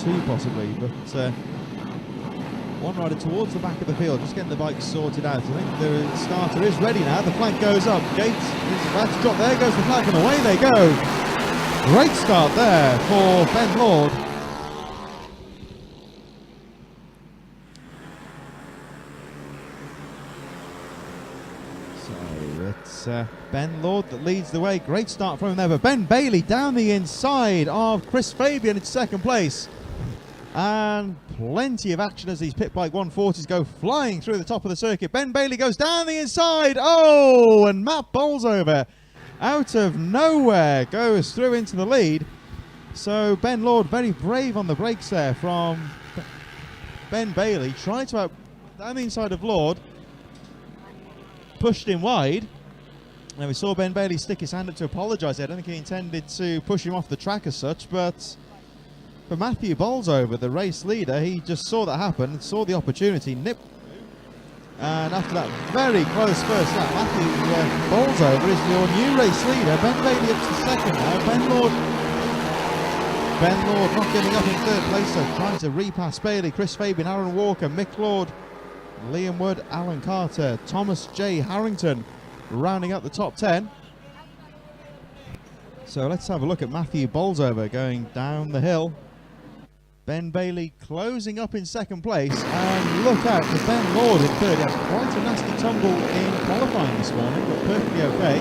two possibly, but one rider towards the back of the field, just getting the bike sorted out. I think the starter is ready now. The flank goes up. Gates is about to drop. There goes the flank, and away they go. Great start there for Ben Lord. So it's Ben Lord that leads the way. Great start from him there. But Ben Bailey down the inside of Chris Fabian in second place. And plenty of action as these pit bike 140s go flying through the top of the circuit. Ben Bailey goes down the inside. Oh, and Matt Bolsover out of nowhere goes through into the lead. So Ben Lord very brave on the brakes there from Ben Bailey. Tried to out down the inside of Lord. Pushed him wide. Now we saw Ben Bailey stick his hand up to apologise. I don't think he intended to push him off the track as such, but for Matthew Bolsover, the race leader, he just saw that happen, saw the opportunity, nipped. And after that very close first lap, Matthew Bolsover is your new race leader. Ben Bailey up to second now. Ben Lord not giving up in third place, so trying to repass Bailey. Chris Fabian, Aaron Walker, Mick Lord, Liam Wood, Alan Carter, Thomas J. Harrington rounding out the top 10. So let's have a look at Matthew Bolsover going down the hill. Ben Bailey closing up in second place, and look out for Ben Lord in third. He had quite a nasty tumble in qualifying this morning, but perfectly okay.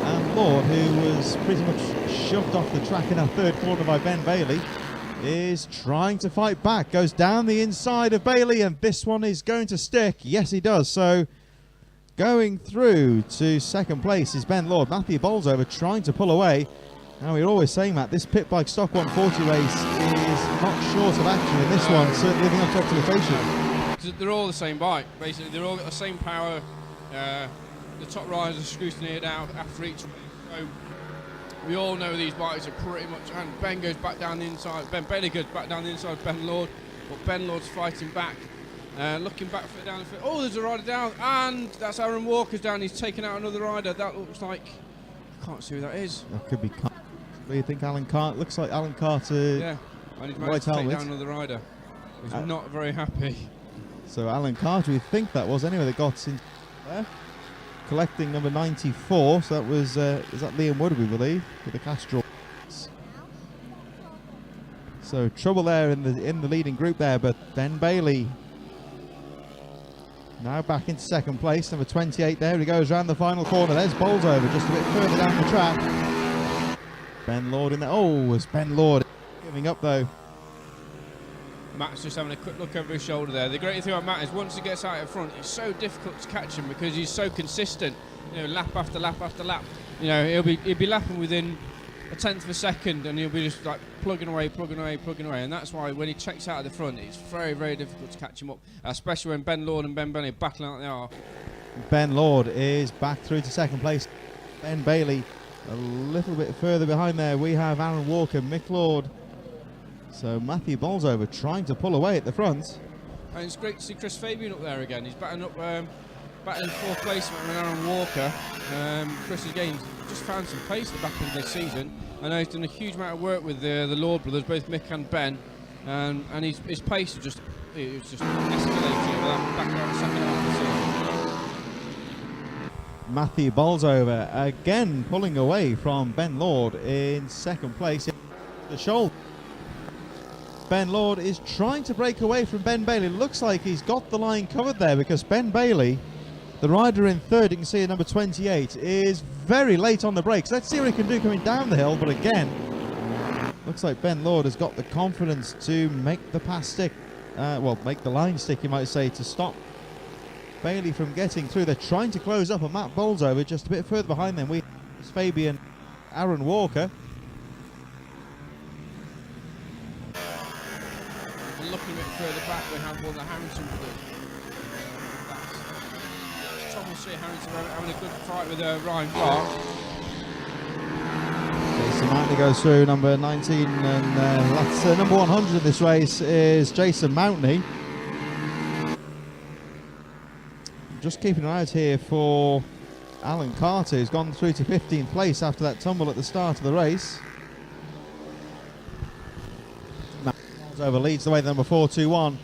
And Lord, who was pretty much shoved off the track in our third corner by Ben Bailey, is trying to fight back. Goes down the inside of Bailey, and this one is going to stick. Yes, he does. So going through to second place is Ben Lord. Matthew Bolsover trying to pull away. Now, we're always saying that this pit bike stock 140 race is not short of action in this one, certainly living up to expectation. They're all the same bike, basically. They're all got the same power. The top riders are scrutinized out after each race. So we all know these bikes are pretty much. And Ben goes back down the inside. Ben Bailey goes back down the inside of Ben Lord, but Ben Lord's fighting back. Looking back for down the field. Oh, there's a rider down, and that's Aaron Walker's down. He's taken out another rider. That looks like. I can't see who that is. That could be. What do you think, Alan Carter? Looks like Alan Carter. Yeah, and he's managed to take down another rider. He's not very happy. So Alan Carter, we think that was anyway, that got in there. Collecting number 94. So that was, is that Liam Wood, we believe, with the Castrol. So trouble there in the leading group there, but Ben Bailey now back into second place, number 28 there. He goes round the final corner. There's Bolsover just a bit further down the track. Ben Lord in there. Oh, it's Ben Lord giving up though. Matt's just having a quick look over his shoulder there. The great thing about Matt is once he gets out in front, it's so difficult to catch him because he's so consistent. You know, lap after lap after lap. You know, he'll be lapping within a tenth of a second, and he'll be just like plugging away, and that's why when he checks out of the front, it's very, very difficult to catch him up, especially when Ben Lord and Ben Bailey are battling out they are. Ben Lord is back through to second place. Ben Bailey a little bit further behind there. We have Aaron Walker, Mick Lord. So Matthew Bolsover trying to pull away at the front. And it's great to see Chris Fabian up there again. He's batting up, batting fourth place with Aaron Walker. Chris again just found some pace at the back of this season. I know he's done a huge amount of work with the Lord brothers, both Mick and Ben, and his pace is just escalating back around the second half of the season. Matthew Bolsover again pulling away from Ben Lord in second place. The shoulder. Ben Lord is trying to break away from Ben Bailey. Looks like he's got the line covered there because Ben Bailey, the rider in third, you can see at number 28, is very late on the brakes. Let's see what he can do coming down the hill, but again, looks like Ben Lord has got the confidence to make the pass stick, make the line stick, you might say, to stop Bailey from getting through. They're trying to close up on Matt Bolsover just a bit further behind them. We have Fabian, Aaron Walker. And looking a bit further back, we have one of the Harrington brothers. Thomas C. Harrington having a good fight with Ryan Clark. Jason Mountney goes through, number 19, and that's number 100 in this race is Jason Mountney. Just keeping an eye out here for Alan Carter, who's gone through to 15th place after that tumble at the start of the race. Over leads the way to number 421.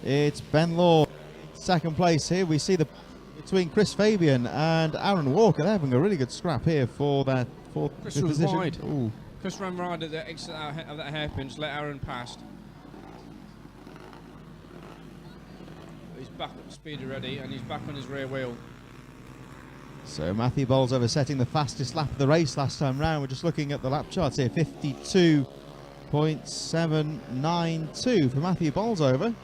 It's Ben Lord, second place. Here we see the between Chris Fabian and Aaron Walker. They're having a really good scrap here for that fourth Chris was position. wide. Ooh. Chris ran right at the exit of that hairpin, just let Aaron past. He's back up to speed already, and he's back on his rear wheel. So Matthew Bolsover setting the fastest lap of the race last time round. We're just looking at the lap charts here. 52.792 for Matthew Bolsover.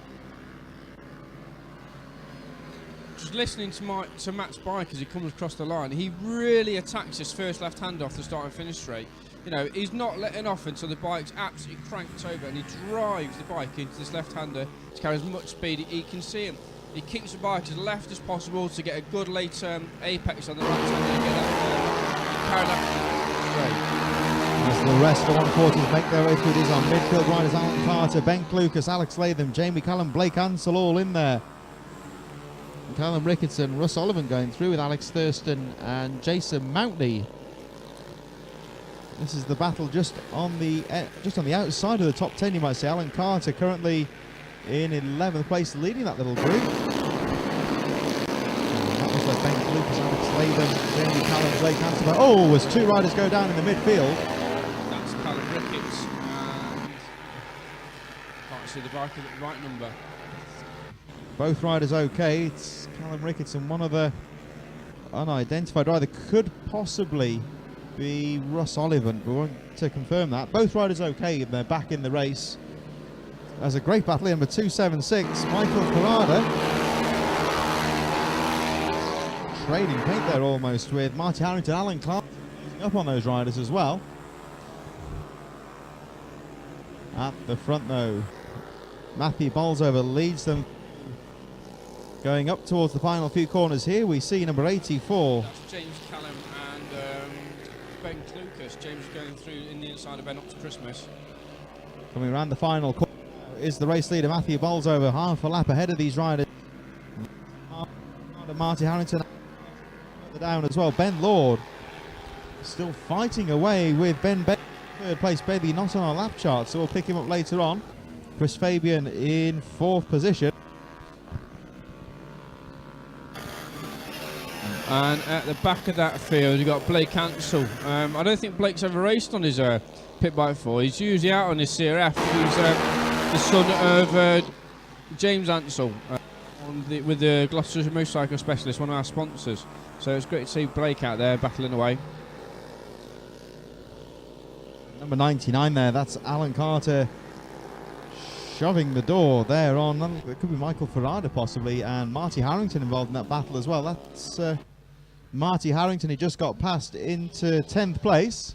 Just listening to Matt's bike as he comes across the line, he really attacks his first left hand off the start and finish straight. You know, he's not letting off until the bike's absolutely cranked over, and he drives the bike into this left-hander to carry as much speed he can see him. He keeps the bike as left as possible to get a good late apex on the right side and get that carry that straight. As the rest of the 140s make their way through, these are midfield riders: Alan Carter, Ben Clucas, Alex Latham, Jamie Callum, Blake Ansell, all in there. And Callum Ricketson, Russ Olivan going through with Alex Thurston and Jason Mountney. This is the battle just on the outside of the top 10, you might say. Alan Carter currently in 11th place, leading that little group. That was like Ben Clucas, Alex Latham, Jamie Callum, Blake Ansell. Oh, as two riders go down in the midfield. That's Callum Ricketts, and can't see the bike at the right number. Both riders okay. It's Callum Ricketts and one other unidentified rider. Could possibly be Russ Olivan. We want to confirm that. Both riders okay, and they're back in the race. There's a great battle, number 276, Michael Ferrada. Trading paint there almost with Marty Harrington, Alan Clark up on those riders as well. At the front though, Matthew Bolsover leads them. Going up towards the final few corners here, we see number 84. That's James Callum and Ben Clucas. James is going through in the inside of Ben up to Christmas. Coming around the final corner is the race leader, Matthew Bolsover, half a lap ahead of these riders. Marty Harrington down as well. Ben Lord still fighting away with Ben Bailey. Third place, Bailey not on our lap chart, so we'll pick him up later on. Chris Fabian in fourth position. And at the back of that field, you've got Blake Ansell. I don't think Blake's ever raced on his pit bike before. He's usually out on his CRF. He's the son of James Ansell with the Gloucestershire Motorcycle Specialist, one of our sponsors. So it's great to see Blake out there battling away. Number 99 there, that's Alan Carter shoving the door there on. It could be Michael Ferrada possibly, and Marty Harrington involved in that battle as well. That's Marty Harrington. He just got passed into 10th place.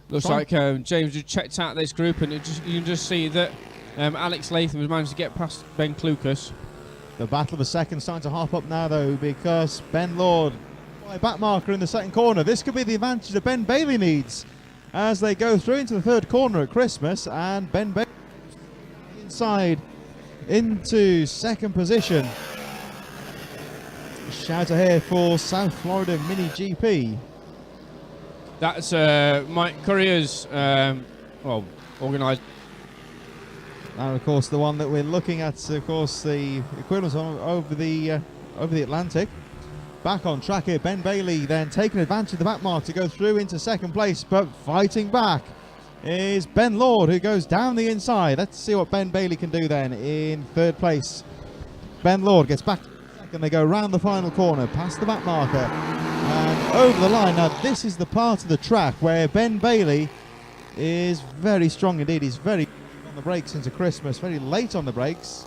Looks like James just checked out this group, and you can just see that Alex Latham has managed to get past Ben Clucas. The battle of the second starting to harp up now though, because Ben Lord by back marker in the second corner. This could be the advantage that Ben Bailey needs as they go through into the third corner at Christmas, and Ben Bailey inside into second position. Shout out here for South Florida Mini GP. That's Mike Courier's organised. And of course the one that we're looking at, of course, the equivalent over the Atlantic. Back on track here, Ben Bailey then taking advantage of the back mark to go through into second place, but fighting back is Ben Lord, who goes down the inside. Let's see what Ben Bailey can do then in third place. Ben Lord gets back and they go round the final corner, past the back marker and over the line. Now this is the part of the track where Ben Bailey is very strong indeed. He's very on the brakes into Christmas, very late on the brakes.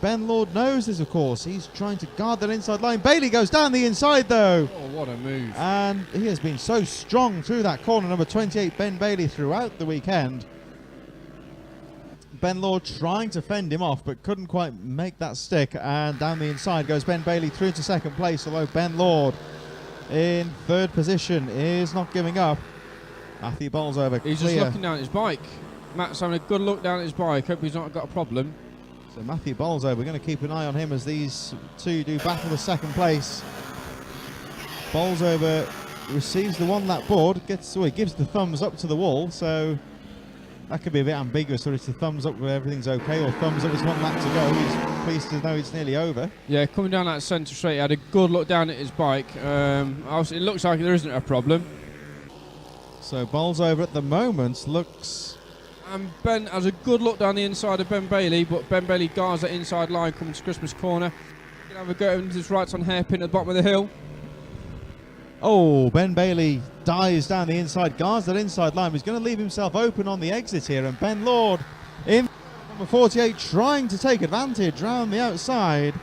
Ben Lord knows this, of course. He's trying to guard that inside line. Bailey goes down the inside though. Oh, what a move. And he has been so strong through that corner, number 28, Ben Bailey, throughout the weekend. Ben Lord trying to fend him off, but couldn't quite make that stick. And down the inside goes Ben Bailey through to second place, although Ben Lord in third position is not giving up. Matthew Bolsover He's clear. just looking down at his bike. Matt's having a good look down at his bike. Hope he's not got a problem. So Matthew Bolsover, we're going to keep an eye on him as these two do battle for second place. Bolsover receives the one lap board, he gives the thumbs up to the wall, so That could be a bit ambiguous, or it's a thumbs up where everything's okay, or thumbs up, it's 1 lap to go. He's pleased to know it's nearly over. Yeah, coming down that centre straight, he had a good look down at his bike. Obviously, it looks like there isn't a problem. So Bolsover at the moment looks... And Ben has a good look down the inside of Ben Bailey, but Ben Bailey guards that inside line coming to Christmas corner. He'll have a go into his right on hairpin at the bottom of the hill. Oh, Ben Bailey dives down the inside, guards that inside line. He's going to leave himself open on the exit here, and Ben Lord in number 48 trying to take advantage round the outside.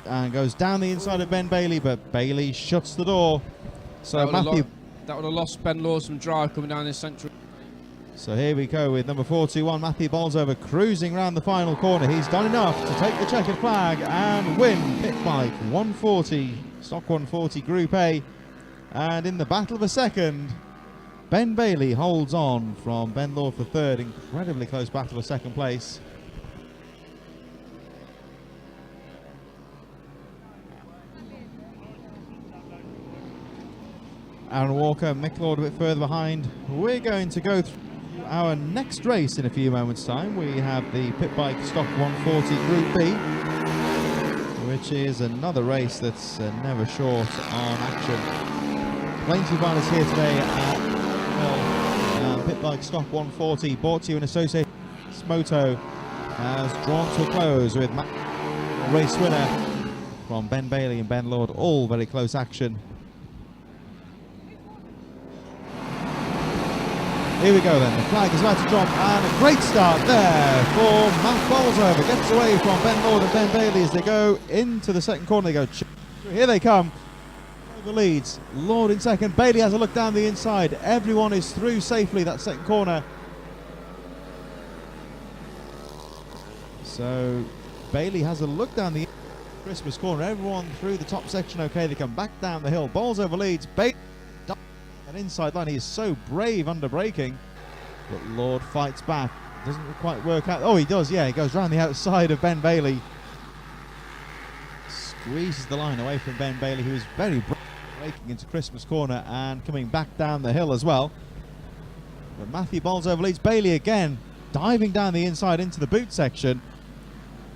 And goes down the inside of Ben Bailey, but Bailey shuts the door. So that would have lost Ben Lord some drive coming down this central. So here we go with number 421, Matthew Bolsover, cruising round the final corner. He's done enough to take the checkered flag and win pit bike 140, stock 140 Group A. And in the battle of a second, Ben Bailey holds on from Ben Lord for third. Incredibly close battle for second place. Aaron Walker, Mick Lord a bit further behind. We're going to go through our next race in a few moments' time. We have the pit bike stock 140 Group B, which is another race that's never short on action. Plenty of riders here today at pit bike stock 140, brought to you in association. Moto has drawn to a close with race winner from Ben Bailey and Ben Lord, all very close action. Here we go then, the flag is about to drop, and a great start there for Matt Bolsover. Gets away from Ben Lord and Ben Bailey as they go into the second corner. They go, here they come. The leads, Lord in second, Bailey has a look down the inside. Everyone is through safely that second corner. So Bailey has a look down the Christmas corner. Everyone through the top section okay. They come back down the hill. Bolsover leads, Bailey an inside line. He is so brave under braking, but Lord fights back. Doesn't quite work out. Oh, he does, yeah. He goes round the outside of Ben Bailey. Squeezes the line away from Ben Bailey, who is very brave braking into Christmas corner and coming back down the hill as well. But Matthew Bolsover leads. Bailey again diving down the inside into the boot section.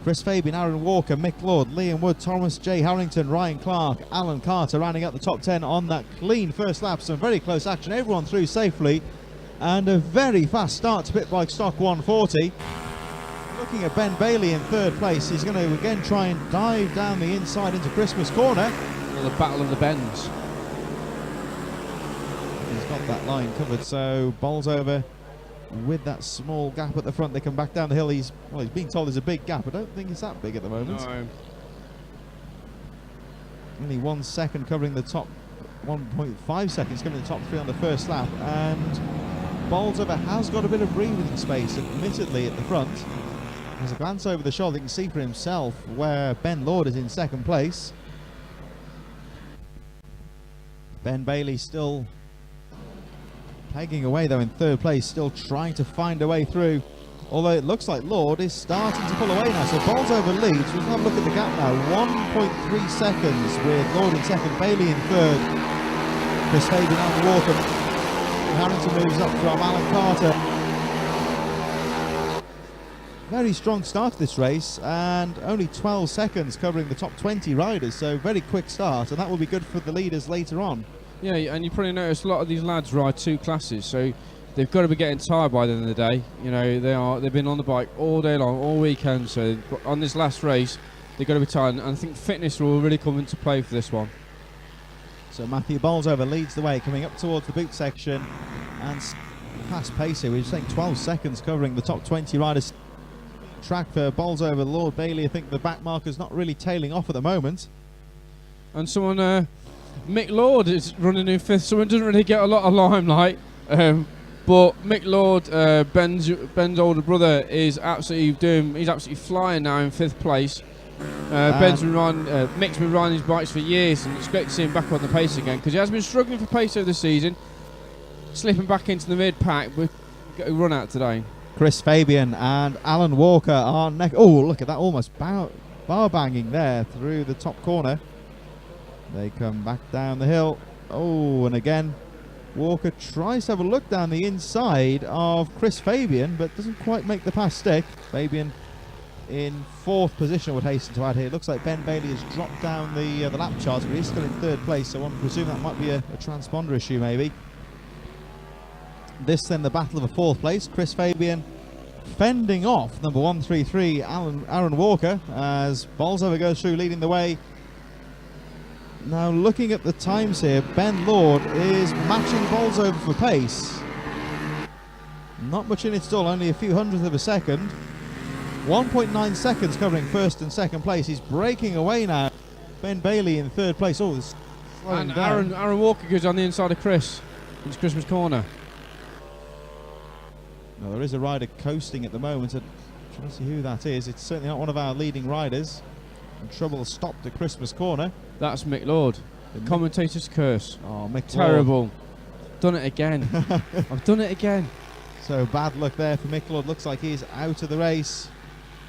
Chris Fabian, Aaron Walker, Mick Lord, Liam Wood, Thomas J. Harrington, Ryan Clark, Alan Carter rounding out the top 10 on that clean first lap. Some very close action, everyone through safely, and a very fast start to pit bike stock 140. Looking at Ben Bailey in third place, he's going to again try and dive down the inside into Christmas corner. Well, the battle of the bends. He's got that line covered, so Bolsover with that small gap at the front. They come back down the hill. He's being told there's a big gap. I don't think it's that big at the moment. No. Only 1 second covering the top, 1.5 seconds covering the top three on the first lap, and Bolsover has got a bit of breathing space, admittedly, at the front. As a glance over the shoulder, you can see for himself where Ben Lord is in second place. Ben Bailey still pegging away though in third place, still trying to find a way through, although it looks like Lord is starting to pull away now. So Bolsover leads. We'll have a look at the gap now, 1.3 seconds with Lord in second, Bailey in third, Chris Fabian and Walker. Harrington moves up from Alan Carter. Very strong start to this race, and only 12 seconds covering the top 20 riders, so very quick start, and that will be good for the leaders later on. Yeah, and you probably noticed a lot of these lads ride two classes, so they've got to be getting tired by the end of the day. You know, they've been on the bike all day long, all weekend, so on this last race, they've got to be tired, and I think fitness will really come into play for this one. So Matthew Bolsover leads the way, coming up towards the boot section, and fast pace here. We're just saying 12 seconds covering the top 20 riders. Track for Bolsover, Lord, Bailey. I think the back marker's not really tailing off at the moment. And someone, Mick Lord is running in fifth. Someone doesn't really get a lot of limelight, but Mick Lord, Ben's older brother, is he's absolutely flying now in fifth place. Mick's been riding his bikes for years, and it's great to see him back on the pace again, because he has been struggling for pace over the season, slipping back into the mid pack. We've got a run out today. Chris Fabian and Alan Walker are neck. Oh, look at that, almost bar banging there through the top corner. They come back down the hill. Oh, and again, Walker tries to have a look down the inside of Chris Fabian, but doesn't quite make the pass stick. Fabian in 4th position, I would hasten to add here. Looks like Ben Bailey has dropped down the lap charts, but he's still in 3rd place, so one presume that might be a transponder issue maybe. This then the battle of a 4th place. Chris Fabian fending off number 133 Aaron Walker as Bolsover goes through leading the way. Now looking at the times here, Ben Lord is matching Bolsover for pace. Not much in it at all, only a few hundredths of a second. 1.9 seconds covering 1st and 2nd place. He's breaking away now. Ben Bailey in 3rd place. Oh, it's slowing down. Aaron Walker goes on the inside of Chris into Christmas corner. Now, there is a rider coasting at the moment. I'm trying to see who that is. It's certainly not one of our leading riders. And trouble stopped at Christmas corner. That's Mick Lord. The commentator's curse. Oh, Mick Terrible. Lord. Done it again. I've done it again. So bad luck there for Mick Lord. Looks like he's out of the race.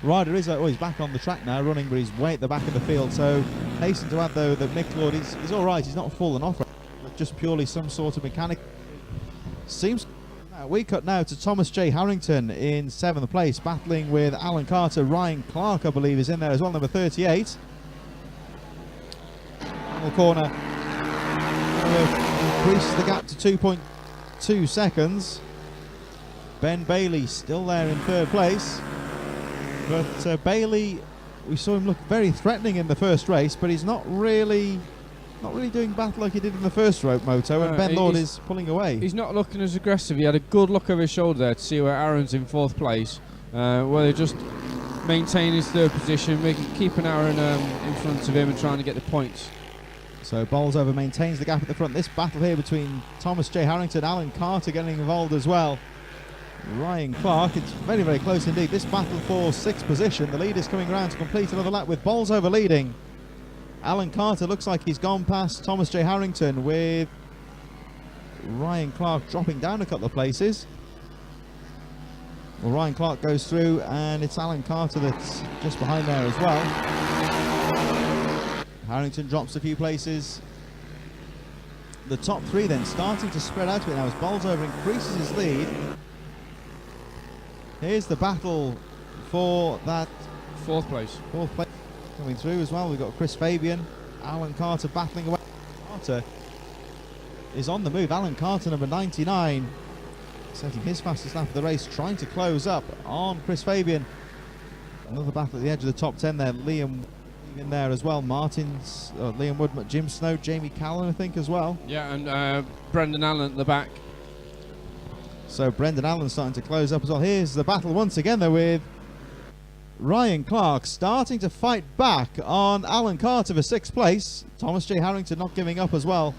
Rider is, he's back on the track now, running, but he's way at the back of the field. So hasten to add, though, that Mick Lord is all right. He's not fallen off, but just purely some sort of mechanic. Seems. We cut now to Thomas J. Harrington in 7th place, battling with Alan Carter. Ryan Clark, I believe, is in there as well, number 38. Final corner. Increases the gap to 2.2 seconds. Ben Bailey still there in 3rd place. But Bailey, we saw him look very threatening in the first race, but he's not really doing battle like he did in the first rope moto, and Ben Lord is pulling away. He's not looking as aggressive. He had a good look over his shoulder there to see where Aaron's in 4th place, where they just maintain his 3rd position, keeping Aaron in front of him and trying to get the points. So Bolsover maintains the gap at the front. This battle here between Thomas J. Harrington, Alan Carter getting involved as well. Ryan Clark, it's very, very close indeed. This battle for 6th position. The lead is coming around to complete another lap with Bolsover leading. Alan Carter looks like he's gone past Thomas J. Harrington, with Ryan Clark dropping down a couple of places. Well, Ryan Clark goes through, and it's Alan Carter that's just behind there as well. Harrington drops a few places. The top 3 then starting to spread out a bit now as Bolsover increases his lead. Here's the battle for that 4th place. 4th place coming through as well. We've got Chris Fabian, Alan Carter battling away. Carter is on the move. Alan Carter, number 99, setting his fastest lap of the race, trying to close up on Chris Fabian. Another battle at the edge of the top 10 there. Liam in there as well. Liam Wood, Jim Snow, Jamie Callan, I think, as well. Yeah, and Brendan Allen at the back. So Brendan Allen starting to close up as well. Here's the battle once again, though, with Ryan Clark starting to fight back on Alan Carter for 6th place. Thomas J. Harrington not giving up as well.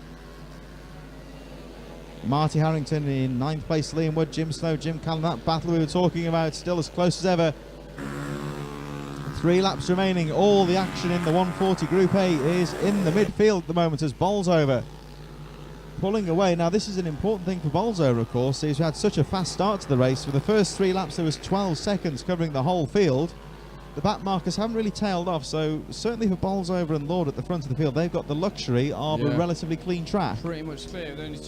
Marty Harrington in 9th place. Liam Wood, Jim Snow, Jim Callan. That battle we were talking about still as close as ever. 3 laps remaining. All the action in the 140 Group A is in the midfield at the moment as Bolsover pulling away. Now this is an important thing for Bolsover, of course, is we had such a fast start to the race. For the first 3 laps there was 12 seconds covering the whole field. The back markers haven't really tailed off, so certainly for Bolsover and Lord at the front of the field, they've got the luxury of a relatively clean track. Pretty much clear with only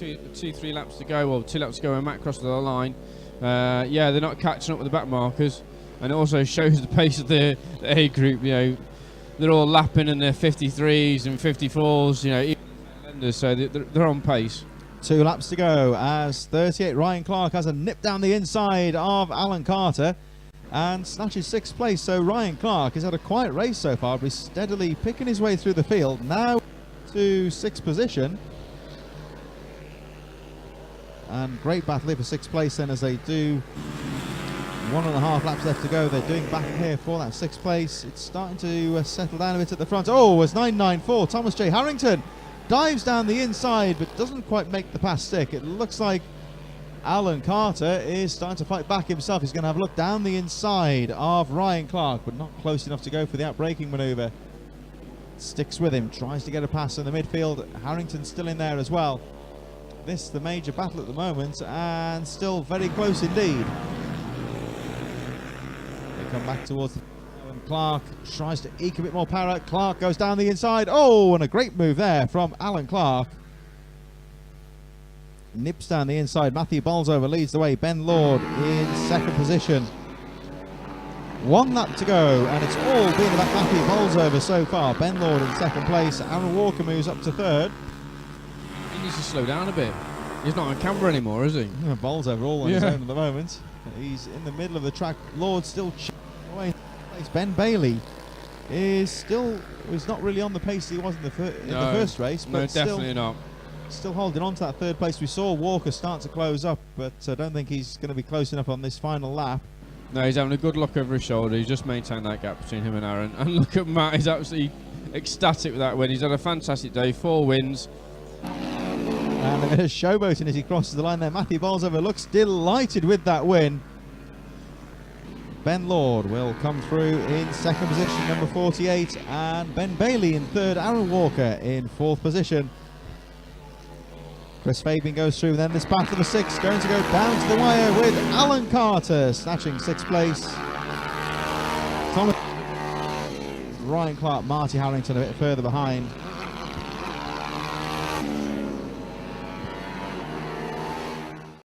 3 laps to go, well 2 laps to go when Matt crosses the line. Yeah, they're not catching up with the back markers, and it also shows the pace of the A group. You know, they're all lapping in their 53s and 54s, you know, even so they're on pace. 2 laps to go as 38 Ryan Clark has a nip down the inside of Alan Carter and snatches 6th place. So Ryan Clark has had a quiet race so far, but he's steadily picking his way through the field. Now to 6th position. And great battle here for 6th place then, as they do 1.5 laps left to go. They're doing battle here for that 6th place. It's starting to settle down a bit at the front. Oh, it's 994. Thomas J. Harrington dives down the inside but doesn't quite make the pass stick. It looks like Alan Carter is starting to fight back himself. He's going to have a look down the inside of Ryan Clark, but not close enough to go for the outbraking manoeuvre. Sticks with him, tries to get a pass in the midfield. Harrington's still in there as well. This is the major battle at the moment, and still very close indeed. They come back towards the and Clark tries to eke a bit more power out. Clark goes down the inside. Oh, and a great move there from Alan Clark. nips down the inside. Matthew Bolsover leads the way. Ben Lord in second position. 1 lap to go, and it's all been about Matthew Bolsover so far. Ben Lord in second place. Aaron Walker moves up to third. He needs to slow down a bit. He's not on camera anymore, is he? Bolsover all on his own at the moment. He's in the middle of the track. Lord still away. Ben Bailey is not really on the pace he was in the first race, but no, definitely not. Still holding on to that third place. We saw Walker start to close up, but I don't think he's going to be close enough on this final lap. No, he's having a good look over his shoulder. He's just maintained that gap between him and Aaron. And look at Matt, he's absolutely ecstatic with that win. He's had a fantastic day, 4 wins. And a bit of showboating as he crosses the line there. Matthew Bolsover looks delighted with that win. Ben Lord will come through in second position, number 48, and Ben Bailey in third, Aaron Walker in fourth position. Chris Fabian goes through, then this battle of the 6 going to go down to the wire with Alan Carter snatching 6th place. Thomas, Ryan Clark, Marty Harrington a bit further behind.